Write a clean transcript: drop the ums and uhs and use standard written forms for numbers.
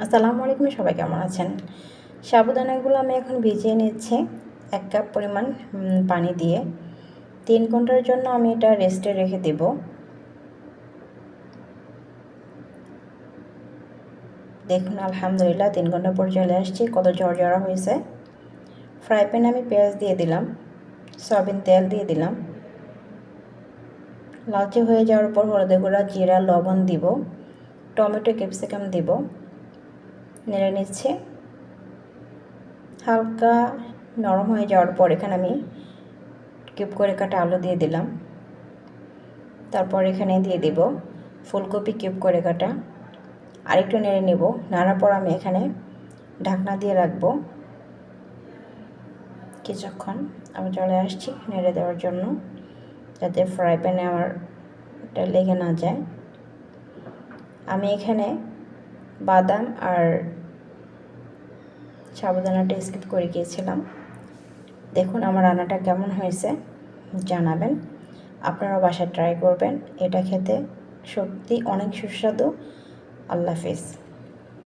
আসসালামু আলাইকুম, সবাই কেমন আছেন? সাবুদানাগুলো আমি এখন ভিজিয়ে নিচ্ছি 1 কাপ পরিমাণ পানি দিয়ে। 3 ঘন্টার জন্য আমি এটা রেস্টে রেখে দেব। দেখুন আলহামদুলিল্লাহ 3 ঘন্টা পর চলে আসছে, কত ঝরঝরা হয়েছে। ফ্রাই প্যানে আমি পেঁয়াজ দিয়ে দিলাম, সয়াবিন তেল দিয়ে দিলাম। লালচে হয়ে যাওয়ার পর হলুদের গুঁড়া, জিরা, লবণ দিব, টমেটো, ক্যাপসিকাম দিব, নেড়ে নিচ্ছি। হালকা নরম হয়ে যাওয়ার পর এখানে আমি কিউব করে কাটা আলু দিয়ে দিলাম। তারপর এখানে দিয়ে দিব ফুলকপি কিউব করে কাটা। আরেকটু নেড়ে নেব। নাড়ার পর আমি এখানে ঢাকনা দিয়ে রাখবো কিছুক্ষণ। আমি চলে আসছি নেড়ে দেওয়ার জন্য, যাতে ফ্রাই প্যানে আমার এটা লেগে না যায়। আমি এখানে বাদাম আর সাবুদানাটা স্কিপ করে গিয়েছিলাম। দেখুন আমার রান্নাটা কেমন হয়েছে জানাবেন। আপনারা বাসায় ট্রাই করবেন, এটা খেতে সত্যি অনেক সুস্বাদু। আল্লাহ হাফেজ।